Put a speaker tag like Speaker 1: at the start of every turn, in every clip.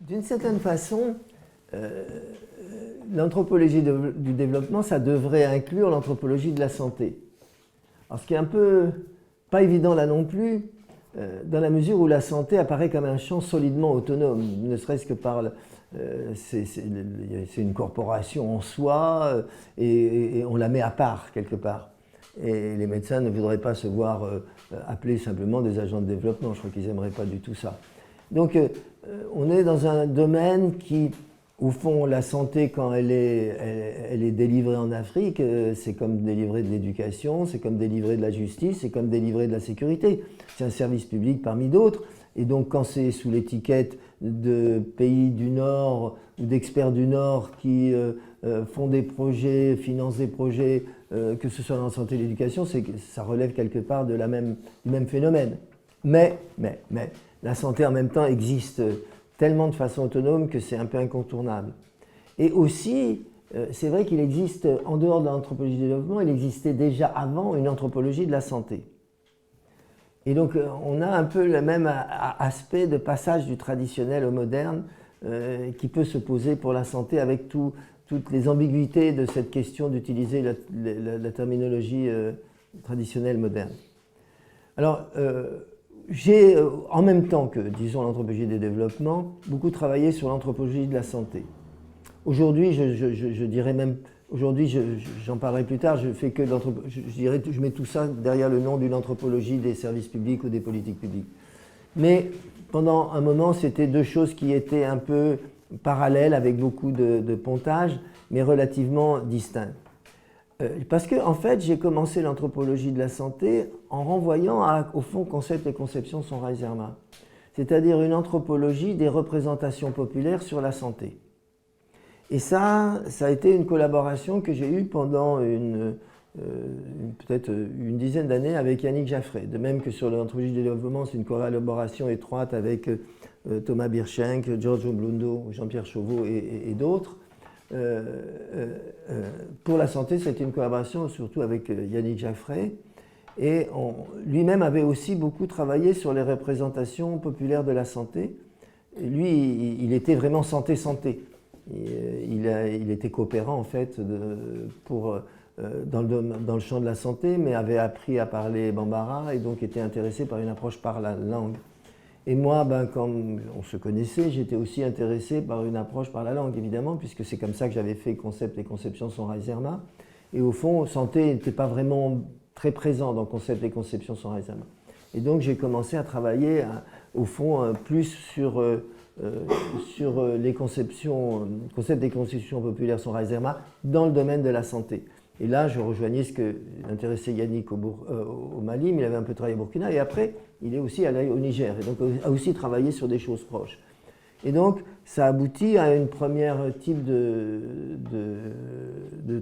Speaker 1: D'une certaine façon, l'anthropologie du développement, ça devrait inclure l'anthropologie de la santé. Alors, ce qui est un peu pas évident là non plus, dans la mesure où la santé apparaît comme un champ solidement autonome, ne serait-ce que par... c'est une corporation en soi et on la met à part quelque part. Et les médecins ne voudraient pas se voir appelés simplement des agents de développement, je crois qu'ils n'aimeraient pas du tout ça. Donc on est dans un domaine qui, au fond, la santé, quand elle est délivrée en Afrique, c'est comme délivrer de l'éducation, c'est comme délivrer de la justice, c'est comme délivrer de la sécurité. C'est un service public parmi d'autres. Et donc quand c'est sous l'étiquette de pays du Nord ou d'experts du Nord qui font des projets, financent des projets, que ce soit dans la santé et l'éducation, ça relève quelque part du même phénomène. Mais la santé en même temps existe tellement de façon autonome que c'est un peu incontournable. Et aussi, c'est vrai qu'il existe, en dehors de l'anthropologie du développement, il existait déjà avant une anthropologie de la santé. Et donc on a un peu le même aspect de passage du traditionnel au moderne qui peut se poser pour la santé avec toutes les ambiguïtés de cette question d'utiliser la terminologie traditionnelle moderne. Alors, j'ai, en même temps que, disons, l'anthropologie du développement, beaucoup travaillé sur l'anthropologie de la santé. Aujourd'hui, je dirais même, aujourd'hui, j'en parlerai plus tard, je mets tout ça derrière le nom d'une anthropologie des services publics ou des politiques publiques. Mais pendant un moment, c'était deux choses qui étaient un peu parallèles, avec beaucoup de pontage, mais relativement distinctes. Parce que, en fait, j'ai commencé l'anthropologie de la santé en renvoyant au fond concept et conception son Reiserma, c'est-à-dire une anthropologie des représentations populaires sur la santé. Et ça a été une collaboration que j'ai eue pendant peut-être une dizaine d'années avec Yannick Jaffray. De même que sur l'anthropologie du développement, c'est une collaboration étroite avec Thomas Birschenk, Giorgio Blundo, Jean-Pierre Chauveau et d'autres. Pour la santé, c'était une collaboration surtout avec Yannick Jaffray. Et lui-même avait aussi beaucoup travaillé sur les représentations populaires de la santé. Et lui, il était vraiment santé-santé. Il était coopérant en fait dans le champ de la santé, mais avait appris à parler bambara et donc était intéressé par une approche par la langue. Et moi, comme on se connaissait, j'étais aussi intéressé par une approche par la langue, évidemment, puisque c'est comme ça que j'avais fait Concept et Conception sans Reiserma. Et au fond, santé n'était pas vraiment très présent dans Concept et Conception sans Reiserma. Et donc j'ai commencé à travailler, au fond, plus sur les concepts et conceptions populaires sans Reiserma dans le domaine de la santé. Et là, je rejoignais ce que intéressait Yannick au Mali, mais il avait un peu travaillé au Burkina, et après, il est aussi allé au Niger, et donc a aussi travaillé sur des choses proches. Et donc, ça aboutit à une première type de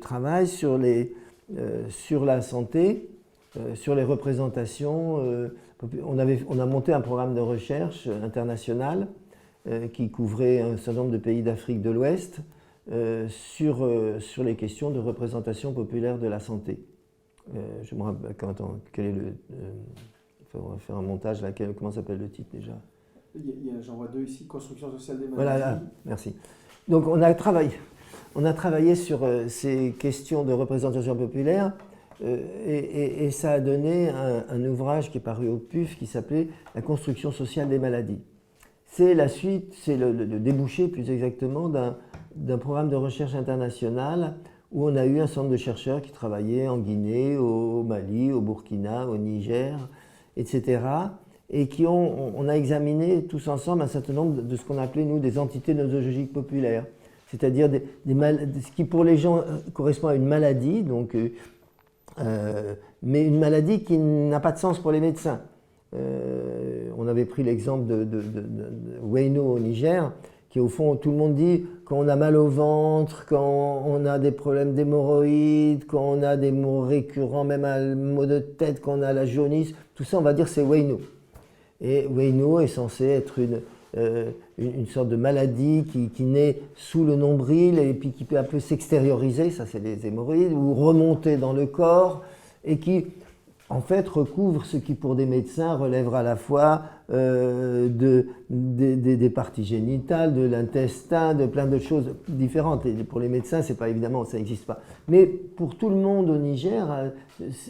Speaker 1: travail sur la santé, sur les représentations. On a monté un programme de recherche international qui couvrait un certain nombre de pays d'Afrique de l'Ouest, sur les questions de représentation populaire de la santé. Je me rappelle, quel est on va faire un montage là, comment s'appelle le titre déjà?
Speaker 2: J'en vois deux ici, Construction sociale des maladies.
Speaker 1: Voilà, là, merci. Donc on a travaillé sur ces questions de représentation populaire et ça a donné un ouvrage qui est paru au PUF qui s'appelait La construction sociale des maladies. C'est la suite, c'est le débouché plus exactement d'un programme de recherche international où on a eu un certain nombre de chercheurs qui travaillaient en Guinée, au Mali, au Burkina, au Niger, etc. Et on a examiné tous ensemble un certain nombre de ce qu'on appelait, nous, des entités nosologiques populaires. C'est-à-dire ce qui, pour les gens, correspond à une maladie, donc, mais une maladie qui n'a pas de sens pour les médecins. On avait pris l'exemple de Wayno au Niger, qui au fond, tout le monde dit, quand on a mal au ventre, quand on a des problèmes d'hémorroïdes, quand on a des maux récurrents, même un maux de tête, quand on a la jaunisse, tout ça, on va dire c'est Weino. Et Weino est censé être une sorte de maladie qui naît sous le nombril et puis qui peut un peu s'extérioriser, ça c'est les hémorroïdes, ou remonter dans le corps, et qui en fait recouvre ce qui pour des médecins relèvera à la fois des parties génitales, de l'intestin, de plein de choses différentes. Et pour les médecins, c'est pas évidemment, ça n'existe pas. Mais pour tout le monde au Niger,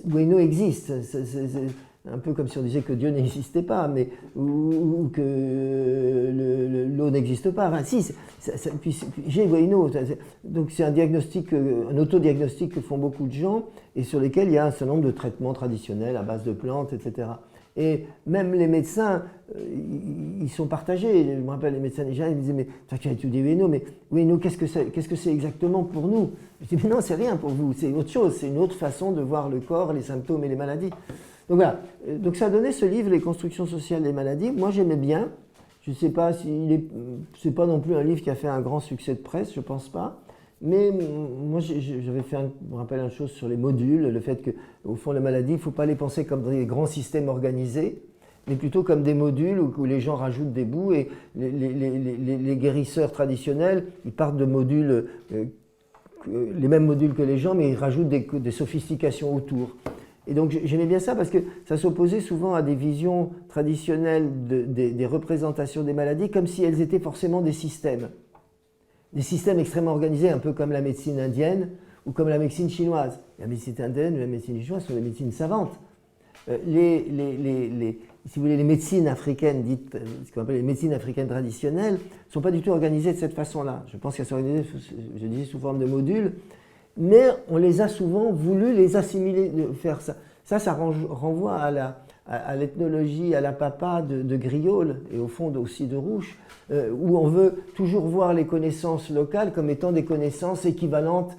Speaker 1: Weino existe. C'est un peu comme si on disait que Dieu n'existait pas, mais, ou que l'eau n'existe pas. Enfin, si, puis j'ai Weino. Donc c'est un diagnostic, un autodiagnostic que font beaucoup de gens et sur lesquels il y a un certain nombre de traitements traditionnels à base de plantes, etc. Et même les médecins, ils sont partagés. Je me rappelle, les médecins nigériens, ils me disaient, mais tu as étudié Weino, mais Weino, qu'est-ce que c'est exactement pour nous? Je dis, mais non, c'est rien pour vous, c'est autre chose, c'est une autre façon de voir le corps, les symptômes et les maladies. Donc voilà, donc ça a donné ce livre, Les constructions sociales des maladies. Moi j'aimais bien, je ne sais pas c'est pas non plus un livre qui a fait un grand succès de presse, je ne pense pas. Mais moi j'avais fait, je me rappelle une chose sur les modules, le fait qu'au fond les maladies, il ne faut pas les penser comme des grands systèmes organisés, mais plutôt comme des modules où les gens rajoutent des bouts et les guérisseurs traditionnels, ils partent de modules, les mêmes modules que les gens, mais ils rajoutent des sophistications autour. Et donc j'aimais bien ça parce que ça s'opposait souvent à des visions traditionnelles des représentations des maladies comme si elles étaient forcément des systèmes extrêmement organisés, un peu comme la médecine indienne ou comme la médecine chinoise. La médecine indienne ou la médecine chinoise sont des médecines savantes. Si vous voulez, les médecines africaines dites, ce qu'on appelle les médecines africaines traditionnelles, ne sont pas du tout organisées de cette façon-là. Je pense qu'elles sont organisées, je disais, sous forme de modules. Mais on les a souvent voulu les assimiler, faire ça. Ça renvoie à l'ethnologie, à la papa de Griaule et au fond aussi de Rouche, où on veut toujours voir les connaissances locales comme étant des connaissances équivalentes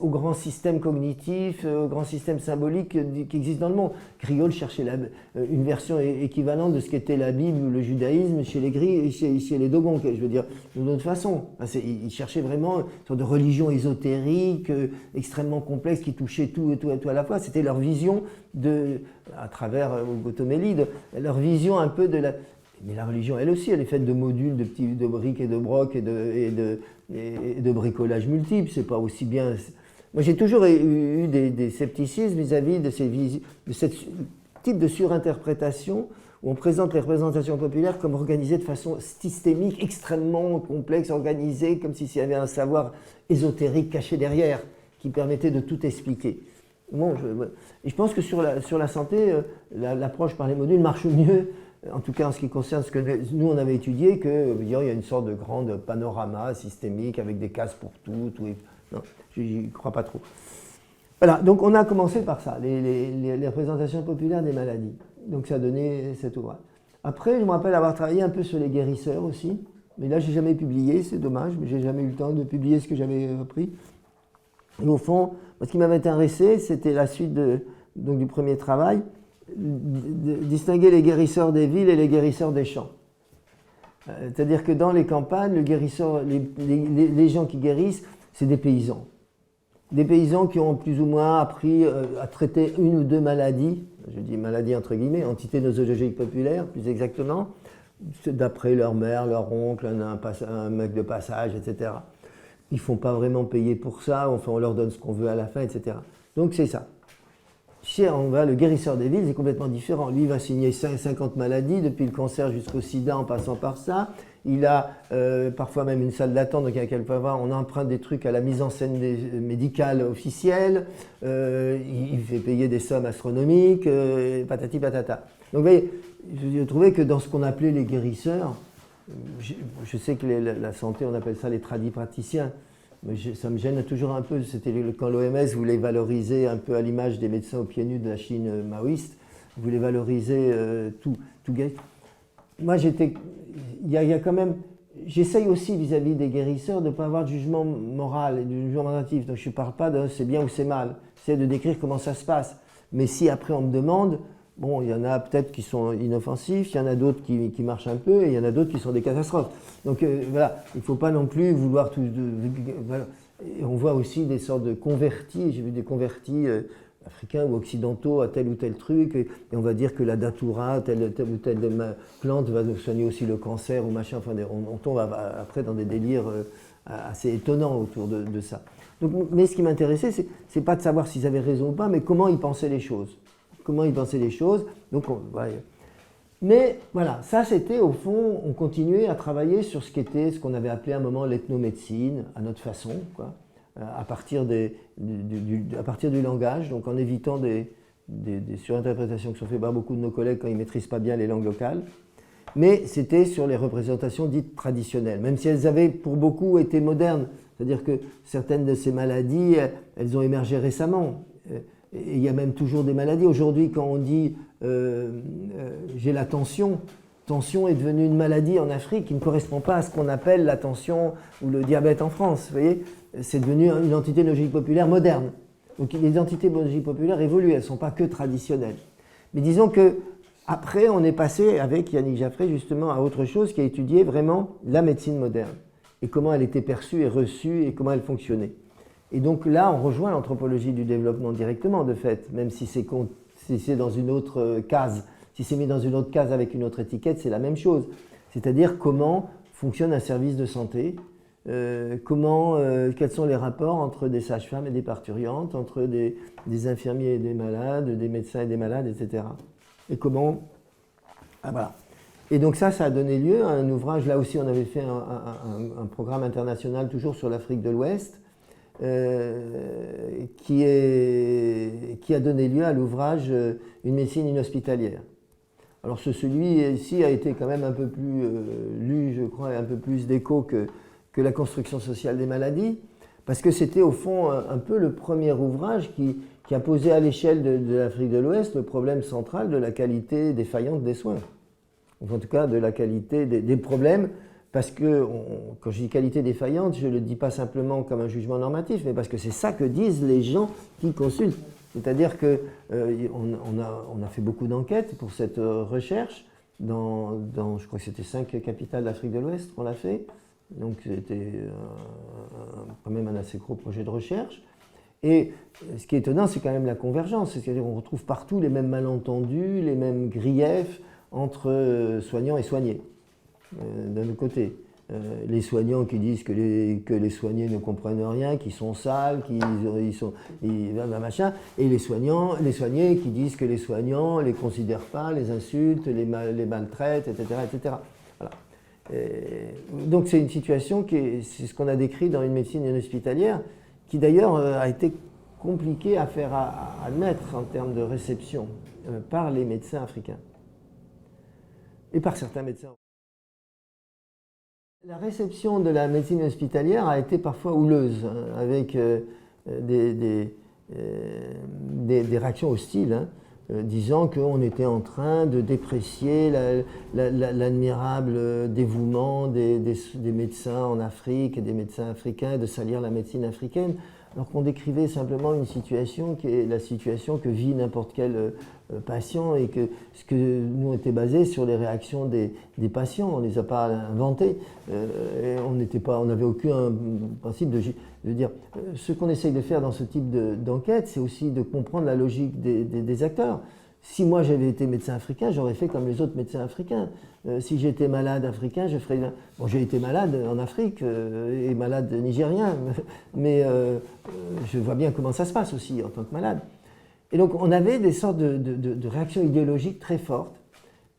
Speaker 1: au grand système cognitif, au grand système symbolique qui existe dans le monde. Griaule cherchait une version équivalente de ce qu'était la Bible ou le judaïsme chez les Dogons, je veux dire, d'une autre façon. Il cherchait vraiment une sorte de religion ésotérique, extrêmement complexe, qui touchait tout et tout à la fois. C'était leur vision, à travers Gotomélide, leur vision un peu de la... Mais la religion, elle aussi, elle est faite de modules, de briques et de brocs et de bricolage multiples. C'est pas aussi bien. Moi, j'ai toujours eu des scepticismes vis-à-vis de ce type de surinterprétation où on présente les représentations populaires comme organisées de façon systémique, extrêmement complexe, organisée, comme s'il y avait un savoir ésotérique caché derrière qui permettait de tout expliquer. Bon, je pense que sur la santé, l'approche par les modules marche mieux. En tout cas, en ce qui concerne ce que nous, on avait étudié, qu'il y a une sorte de grande panorama systémique avec des cases pour tout. Non, j'y crois pas trop. Voilà, donc on a commencé par ça, les représentations populaires des maladies. Donc ça a donné cet ouvrage. Après, je me rappelle avoir travaillé un peu sur les guérisseurs aussi. Mais là, j'ai jamais publié, c'est dommage, mais j'ai jamais eu le temps de publier ce que j'avais appris. Et au fond, ce qui m'avait intéressé, c'était la suite du premier travail. Distinguer les guérisseurs des villes et les guérisseurs des champs. C'est-à-dire que dans les campagnes, les gens qui guérissent, c'est des paysans. Des paysans qui ont plus ou moins appris à traiter une ou deux maladies, je dis maladies entre guillemets, entités nosologiques populaires, plus exactement, d'après leur mère, leur oncle, un mec de passage, etc. Ils ne font pas vraiment payer pour ça, enfin, on leur donne ce qu'on veut à la fin, etc. Donc c'est ça. Le guérisseur des villes, c'est complètement différent. Lui, il va signer 50 maladies, depuis le cancer jusqu'au sida, en passant par ça. Il a parfois même une salle d'attente, donc on emprunte des trucs à la mise en scène médicale officielle. Il fait payer des sommes astronomiques, patati patata. Donc vous voyez, je trouvais que dans ce qu'on appelait les guérisseurs, je sais que la santé, on appelle ça les tradipraticiens. Mais ça me gêne toujours un peu. C'était quand l'OMS voulait valoriser un peu à l'image des médecins aux pieds nus de la Chine maoïste, voulait valoriser tout. Moi, il y a quand même... J'essaye aussi vis-à-vis des guérisseurs de ne pas avoir de jugement moral et de jugement normatif. Donc je ne parle pas de c'est bien ou c'est mal. J'essaie de décrire comment ça se passe. Mais si après on me demande, bon, il y en a peut-être qui sont inoffensifs, il y en a d'autres qui marchent un peu, et il y en a d'autres qui sont des catastrophes. Donc voilà, il ne faut pas non plus vouloir tout... voilà. Et on voit aussi des sortes de convertis, j'ai vu des convertis africains ou occidentaux à tel ou tel truc, et on va dire que la datura, telle ou telle plante va soigner aussi le cancer ou machin, enfin, on tombe après dans des délires assez étonnants autour de ça. Donc, mais ce qui m'intéressait, c'est pas de savoir s'ils avaient raison ou pas, mais comment ils pensaient les choses. Comment ils pensaient les choses. Donc, voilà. Mais voilà, ça c'était au fond, on continuait à travailler sur ce qu'on avait appelé à un moment l'ethnomédecine, à notre façon, quoi, à partir du langage, donc en évitant des surinterprétations qui sont faites par beaucoup de nos collègues quand ils ne maîtrisent pas bien les langues locales. Mais c'était sur les représentations dites traditionnelles, même si elles avaient pour beaucoup été modernes. C'est-à-dire que certaines de ces maladies, elles ont émergé récemment. Et il y a même toujours des maladies. Aujourd'hui, quand on dit j'ai la tension est devenue une maladie en Afrique qui ne correspond pas à ce qu'on appelle la tension ou le diabète en France. Vous voyez, c'est devenu une entité biologique populaire moderne. Donc les entités biologiques populaires évoluent, elles ne sont pas que traditionnelles. Mais disons que après, on est passé avec Yannick Jaffray justement à autre chose qui a étudié vraiment la médecine moderne et comment elle était perçue et reçue et comment elle fonctionnait. Et donc là, on rejoint l'anthropologie du développement directement, de fait, même si c'est dans une autre case. Si c'est mis dans une autre case avec une autre étiquette, c'est la même chose. C'est-à-dire comment fonctionne un service de santé, quels sont les rapports entre des sages-femmes et des parturientes, entre des infirmiers et des malades, des médecins et des malades, etc. Et comment... Ah, voilà. Et donc ça a donné lieu à un ouvrage, là aussi on avait fait un programme international toujours sur l'Afrique de l'Ouest, qui a donné lieu à l'ouvrage Une médecine inhospitalière. Alors celui-ci a été quand même un peu plus lu, je crois, et un peu plus d'écho que la construction sociale des maladies, parce que c'était au fond un peu le premier ouvrage qui a posé à l'échelle de l'Afrique de l'Ouest le problème central de la qualité défaillante des soins. En tout cas, de la qualité des problèmes, parce que, quand je dis qualité défaillante, je ne le dis pas simplement comme un jugement normatif, mais parce que c'est ça que disent les gens qui consultent. C'est-à-dire qu'on a fait beaucoup d'enquêtes pour cette recherche, dans je crois que c'était 5 capitales d'Afrique de l'Ouest qu'on l'a fait, donc c'était quand même un assez gros projet de recherche. Et ce qui est étonnant, c'est quand même la convergence, c'est-à-dire qu'on retrouve partout les mêmes malentendus, les mêmes griefs entre soignants et soignés, d'un autre côté. Les soignants qui disent que les soignés ne comprennent rien, qu'ils sont sales, machin, et les soignés qui disent que les soignants ne les considèrent pas, les insultent, les maltraitent, etc. etc. Voilà. Donc c'est une situation c'est ce qu'on a décrit dans une médecine inhospitalière, qui d'ailleurs a été compliquée à faire admettre en termes de réception par les médecins africains et par certains médecins. La réception de la médecine hospitalière a été parfois houleuse, hein, avec des réactions hostiles, hein, disant qu'on était en train de déprécier l'admirable dévouement des médecins en Afrique et des médecins africains, de salir la médecine africaine, alors qu'on décrivait simplement une situation qui est la situation que vit n'importe quel patient, et que ce que nous était basé sur les réactions des patients, on ne les a pas inventées, et on n'avait aucun principe de dire. Ce qu'on essaye de faire dans ce type d'enquête, c'est aussi de comprendre la logique des acteurs. Si moi j'avais été médecin africain, j'aurais fait comme les autres médecins africains. Si j'étais malade africain, je ferais... Bon, j'ai été malade en Afrique et malade nigérien, mais je vois bien comment ça se passe aussi en tant que malade. Et donc on avait des sortes de réactions idéologiques très fortes.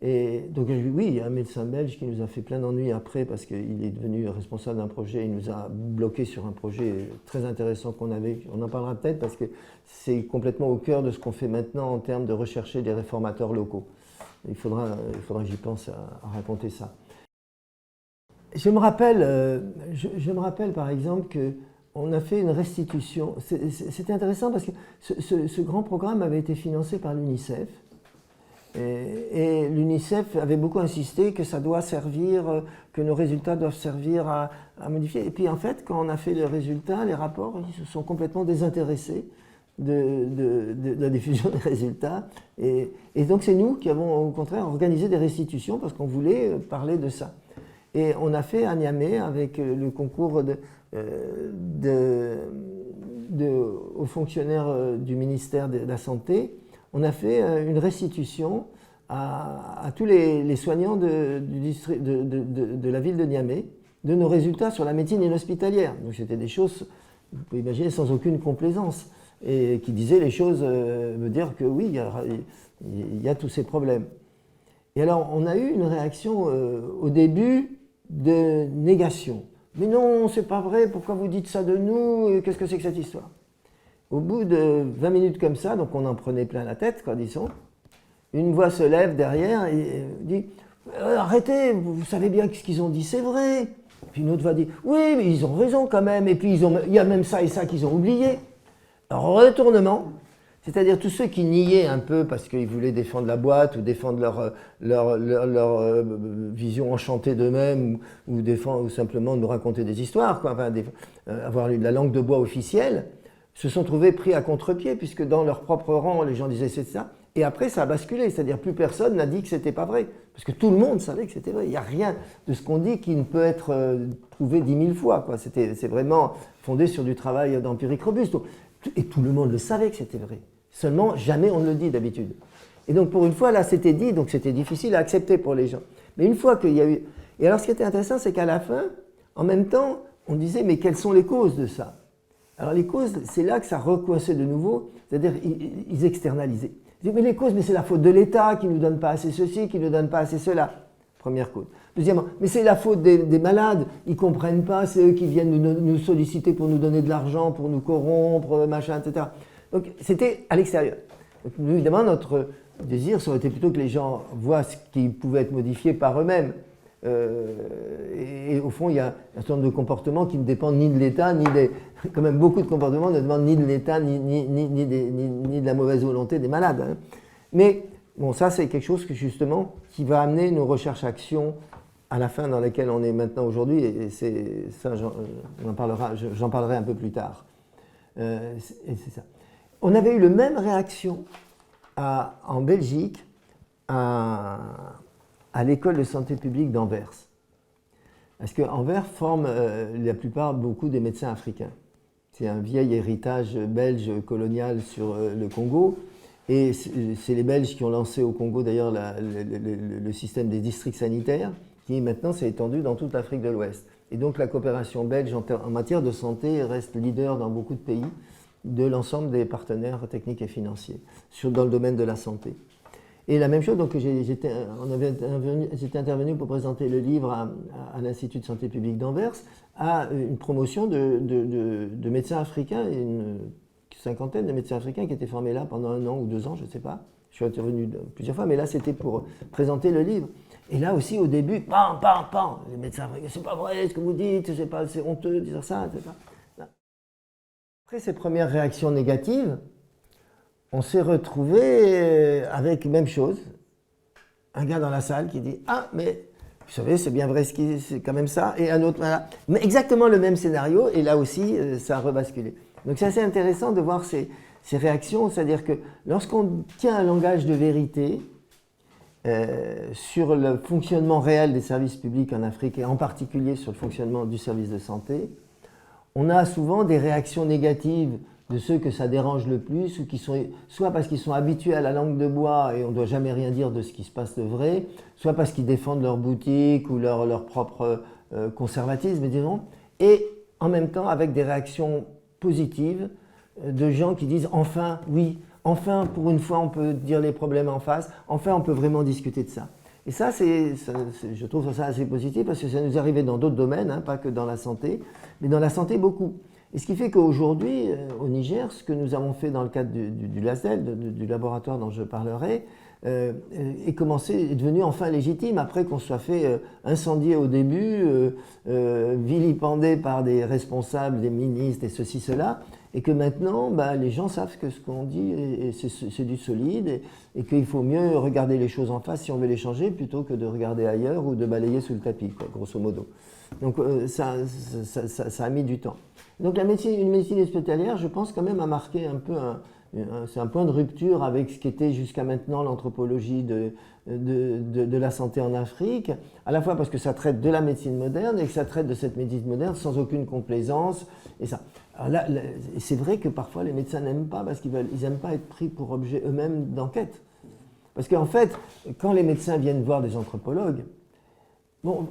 Speaker 1: Et donc oui, il y a un médecin belge qui nous a fait plein d'ennuis après, parce qu'il est devenu responsable d'un projet, il nous a bloqué sur un projet très intéressant qu'on avait. On en parlera peut-être parce que c'est complètement au cœur de ce qu'on fait maintenant en termes de rechercher des réformateurs locaux. Il faudra que j'y pense à raconter ça. Je me rappelle par exemple qu'on a fait une restitution. C'était intéressant parce que ce grand programme avait été financé par l'UNICEF. Et l'UNICEF avait beaucoup insisté que ça doit servir, que nos résultats doivent servir à modifier. Et puis en fait, quand on a fait les résultats, les rapports, ils se sont complètement désintéressés de la diffusion des résultats. Et donc c'est nous qui avons au contraire organisé des restitutions parce qu'on voulait parler de ça. Et on a fait à Niamey, avec le concours aux fonctionnaires du ministère de la Santé, on a fait une restitution à tous les soignants de la ville de Niamey de nos résultats sur la médecine inhospitalière. Donc c'était des choses, vous pouvez imaginer, sans aucune complaisance, et qui disaient les choses, me dire que oui, il y a tous ces problèmes. Et alors on a eu une réaction au début de négation. Mais non, c'est pas vrai, pourquoi vous dites ça de nous, qu'est-ce que c'est que cette histoire? Au bout de 20 minutes comme ça, donc on en prenait plein la tête, quoi, disons, une voix se lève derrière et dit « Arrêtez, vous savez bien que ce qu'ils ont dit, c'est vrai !» Puis une autre voix dit « Oui, mais ils ont raison quand même, et puis il y a même ça et ça qu'ils ont oublié. » Alors, retournement, c'est-à-dire tous ceux qui niaient un peu parce qu'ils voulaient défendre la boîte ou défendre leur vision enchantée d'eux-mêmes ou simplement nous raconter des histoires, quoi, enfin, avoir la langue de bois officielle, se sont trouvés pris à contre-pied puisque dans leur propre rang, les gens disaient c'est ça. Et après, ça a basculé, c'est-à-dire plus personne n'a dit que c'était pas vrai. Parce que tout le monde savait que c'était vrai. Il n'y a rien de ce qu'on dit qui ne peut être prouvé 10 000 fois, quoi. C'est vraiment fondé sur du travail d'empirique robuste. Et tout le monde le savait que c'était vrai. Seulement, jamais on ne le dit d'habitude. Et donc, pour une fois, là, c'était dit, donc c'était difficile à accepter pour les gens. Mais une fois qu'il y a eu... Et alors, ce qui était intéressant, c'est qu'à la fin, en même temps, on disait, mais quelles sont les causes de ça? Alors, les causes, c'est là que ça recoinçait de nouveau, c'est-à-dire, ils externalisaient. Ils disaient, mais les causes, mais c'est la faute de l'État qui ne nous donne pas assez ceci, qui ne nous donne pas assez cela. Première cause. Deuxièmement, mais c'est la faute des malades, ils ne comprennent pas, c'est eux qui viennent nous solliciter pour nous donner de l'argent, pour nous corrompre, machin, etc. Donc c'était à l'extérieur. Donc, évidemment, notre désir, ça aurait été plutôt que les gens voient ce qui pouvait être modifié par eux-mêmes. Et au fond, il y a un certain nombre de comportements qui ne dépendent ni de l'État, ni des... Quand même, beaucoup de comportements ne dépendent ni de l'État, ni de la mauvaise volonté des malades. Hein. Mais bon, ça, c'est quelque chose que, justement, qui va amener nos recherches-actions à la fin dans laquelle on est maintenant aujourd'hui, et c'est ça, j'en parlerai un peu plus tard. Et c'est ça. On avait eu la même réaction en Belgique à l'école de santé publique d'Anvers. Parce qu'Anvers forme la plupart, beaucoup des médecins africains. C'est un vieil héritage belge colonial sur le Congo. Et c'est les Belges qui ont lancé au Congo d'ailleurs le système des districts sanitaires, qui maintenant s'est étendu dans toute l'Afrique de l'Ouest. Et donc la coopération belge en matière de santé reste leader dans beaucoup de pays de l'ensemble des partenaires techniques et financiers dans le domaine de la santé. Et la même chose, donc j'étais intervenu pour présenter le livre à l'Institut de santé publique d'Anvers, à une promotion de médecins africains, une cinquantaine de médecins africains qui étaient formés là pendant 1 an ou 2 ans, je ne sais pas. Je suis intervenu plusieurs fois, mais là c'était pour présenter le livre. Et là aussi au début, pam, pam, pam, les médecins africains, c'est pas vrai ce que vous dites, c'est honteux de dire ça, etc. Après ces premières réactions négatives, on s'est retrouvé avec même chose, un gars dans la salle qui dit « Ah, mais vous savez, c'est bien vrai, c'est quand même ça », et un autre, voilà. Mais exactement le même scénario, et là aussi, ça a rebasculé. Donc c'est assez intéressant de voir ces réactions, c'est-à-dire que lorsqu'on tient un langage de vérité sur le fonctionnement réel des services publics en Afrique, et en particulier sur le fonctionnement du service de santé, on a souvent des réactions négatives de ceux que ça dérange le plus, ou qui sont soit parce qu'ils sont habitués à la langue de bois et on ne doit jamais rien dire de ce qui se passe de vrai, soit parce qu'ils défendent leur boutique ou leur propre conservatisme, disons, et en même temps avec des réactions positives de gens qui disent « Enfin, oui, enfin, pour une fois, on peut dire les problèmes en face, enfin, on peut vraiment discuter de ça ». Et ça, je trouve ça assez positif parce que ça nous arrivait dans d'autres domaines, hein, pas que dans la santé, mais dans la santé beaucoup. Et ce qui fait qu'aujourd'hui, au Niger, ce que nous avons fait dans le cadre du LASEL, du laboratoire dont je parlerai, est devenu enfin légitime après qu'on soit fait incendier au début, vilipendé par des responsables, des ministres et ceci, cela. et que maintenant, les gens savent que ce qu'on dit, et c'est du solide, et qu'il faut mieux regarder les choses en face si on veut les changer, plutôt que de regarder ailleurs ou de balayer sous le tapis, quoi, grosso modo. Donc ça a mis du temps. Donc une médecine hospitalière, je pense quand même, a marqué un peu c'est un point de rupture avec ce qu'était jusqu'à maintenant l'anthropologie de la santé en Afrique, à la fois parce que ça traite de la médecine moderne et que ça traite de cette médecine moderne sans aucune complaisance. Et ça. Alors là, c'est vrai que parfois les médecins n'aiment pas parce qu'ils n'aiment pas être pris pour objet eux-mêmes d'enquête. Parce qu'en fait, quand les médecins viennent voir des anthropologues, bon,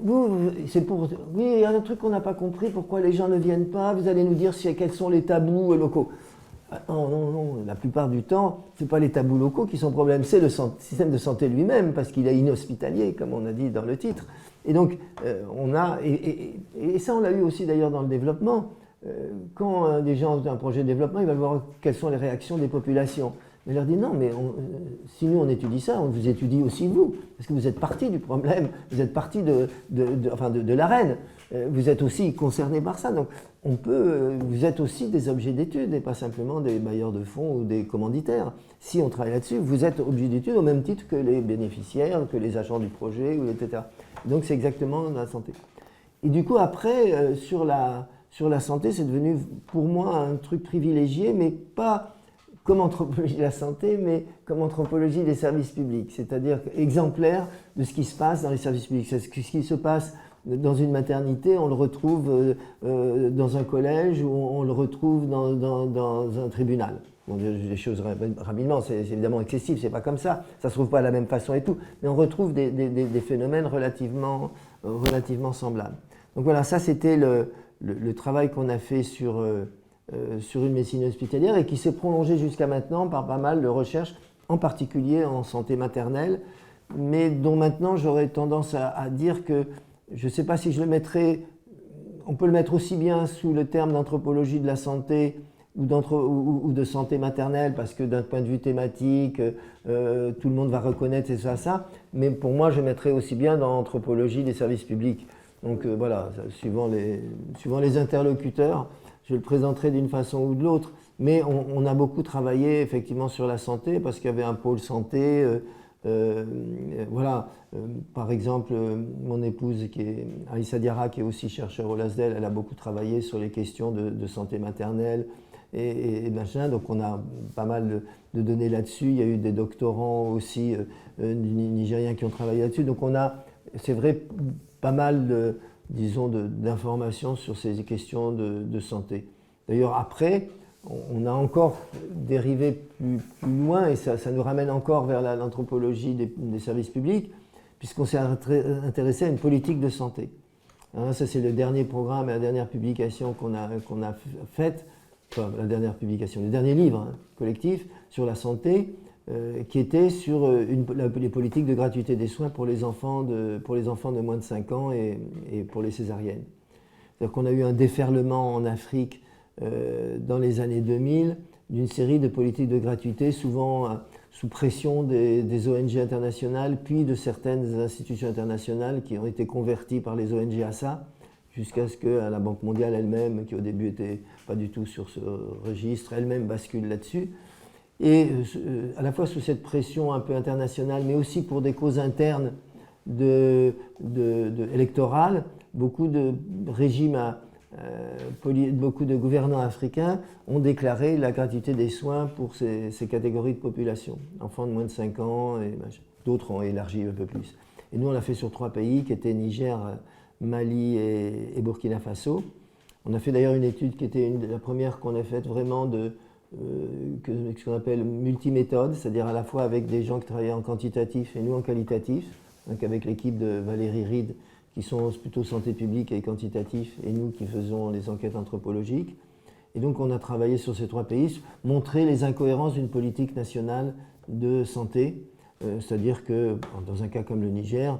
Speaker 1: c'est pour... Oui, il y a un truc qu'on n'a pas compris, pourquoi les gens ne viennent pas, vous allez nous dire quels sont les tabous locaux. Non, la plupart du temps, ce n'est pas les tabous locaux qui sont le problème, c'est le système de santé lui-même, parce qu'il est inhospitalier, comme on a dit dans le titre. Et donc, et ça on l'a eu aussi d'ailleurs dans le développement, quand des gens ont un projet de développement, ils veulent voir quelles sont les réactions des populations. Mais je leur dis non, mais si nous on étudie ça, on vous étudie aussi vous, parce que vous êtes partie du problème, vous êtes partie de l'arène, vous êtes aussi concerné par ça, donc vous êtes aussi des objets d'étude et pas simplement des bailleurs de fonds ou des commanditaires. Si on travaille là-dessus, vous êtes objets d'étude au même titre que les bénéficiaires, que les agents du projet, etc. Donc c'est exactement la santé. Et du coup après, sur la santé, c'est devenu pour moi un truc privilégié, mais pas comme anthropologie de la santé, mais comme anthropologie des services publics, c'est-à-dire exemplaire de ce qui se passe dans les services publics. Ce qui se passe dans une maternité, on le retrouve dans un collège ou on le retrouve dans un tribunal. Bon, les choses rapidement, c'est évidemment excessif, c'est pas comme ça se trouve pas de la même façon et tout, mais on retrouve des phénomènes relativement semblables. Donc voilà, ça c'était le travail qu'on a fait sur une médecine hospitalière et qui s'est prolongé jusqu'à maintenant par pas mal de recherches, en particulier en santé maternelle, mais dont maintenant j'aurais tendance à dire que je ne sais pas si je le mettrais, on peut le mettre aussi bien sous le terme d'anthropologie de la santé ou de santé maternelle, parce que d'un point de vue thématique, tout le monde va reconnaître c'est ça, mais pour moi je mettrais aussi bien dans anthropologie des services publics. Donc voilà, suivant les interlocuteurs, je le présenterai d'une façon ou de l'autre, mais on a beaucoup travaillé effectivement sur la santé parce qu'il y avait un pôle santé. Par exemple, mon épouse, qui est Aïssa Diarra, qui est aussi chercheur au LASDEL, elle a beaucoup travaillé sur les questions de santé maternelle et machin, donc on a pas mal de données là-dessus. Il y a eu des doctorants aussi nigériens qui ont travaillé là-dessus, donc on a, c'est vrai, pas mal d'informations sur ces questions de santé. D'ailleurs, après, on a encore dérivé plus loin, et ça nous ramène encore vers l'anthropologie des services publics, puisqu'on s'est intéressé à une politique de santé. Hein, ça, c'est le dernier programme et la dernière publication qu'on a faite, enfin, la dernière publication, le dernier livre collectif sur la santé, qui était sur les politiques de gratuité des soins pour les enfants de moins de 5 ans et pour les césariennes. C'est-à-dire qu'on a eu un déferlement en Afrique dans les années 2000 d'une série de politiques de gratuité, souvent sous pression des ONG internationales, puis de certaines institutions internationales qui ont été converties par les ONG à ça, jusqu'à ce que la Banque mondiale elle-même, qui au début n'était pas du tout sur ce registre, elle-même bascule là-dessus. Et à la fois sous cette pression un peu internationale, mais aussi pour des causes internes électorales, beaucoup de régimes, beaucoup de gouvernants africains ont déclaré la gratuité des soins pour ces catégories de population, enfants de moins de 5 ans, et d'autres ont élargi un peu plus. Et nous, on l'a fait sur 3 pays, qui étaient Niger, Mali et Burkina Faso. On a fait d'ailleurs une étude qui était la première qu'on a faite vraiment ce qu'on appelle multiméthode, c'est-à-dire à la fois avec des gens qui travaillaient en quantitatif et nous en qualitatif, donc avec l'équipe de Valérie Ride, qui sont plutôt santé publique et quantitatif, et nous qui faisons les enquêtes anthropologiques. Et donc on a travaillé sur ces 3 pays, montrer les incohérences d'une politique nationale de santé, c'est-à-dire que dans un cas comme le Niger,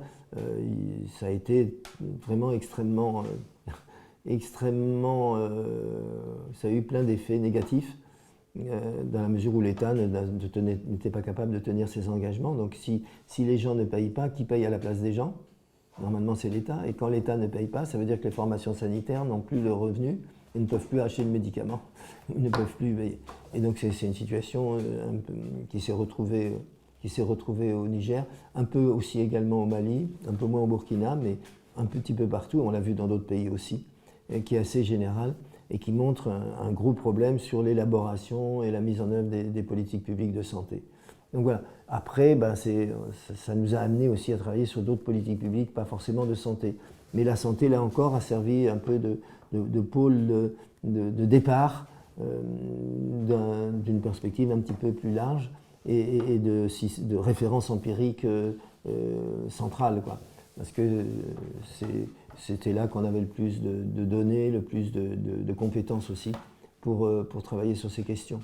Speaker 1: ça a été vraiment extrêmement ça a eu plein d'effets négatifs, dans la mesure où l'État n'était pas capable de tenir ses engagements. Donc si les gens ne payent pas, qui paye à la place des gens? Normalement c'est l'État. Et quand l'État ne paye pas, ça veut dire que les formations sanitaires n'ont plus de revenus. Ils ne peuvent plus acheter de médicaments, ils ne peuvent plus payer. Et donc c'est une situation un peu, qui s'est retrouvée au Niger, un peu aussi également au Mali, un peu moins au Burkina, mais un petit peu partout, on l'a vu dans d'autres pays aussi, qui est assez général et qui montre un gros problème sur l'élaboration et la mise en œuvre des politiques publiques de santé. Donc voilà. Après, ça nous a amené aussi à travailler sur d'autres politiques publiques, pas forcément de santé. Mais la santé, là encore, a servi un peu de pôle de départ d'une perspective un petit peu plus large et de référence empirique centrale, quoi. Parce que c'était là qu'on avait le plus de données, le plus de compétences aussi pour travailler sur ces questions.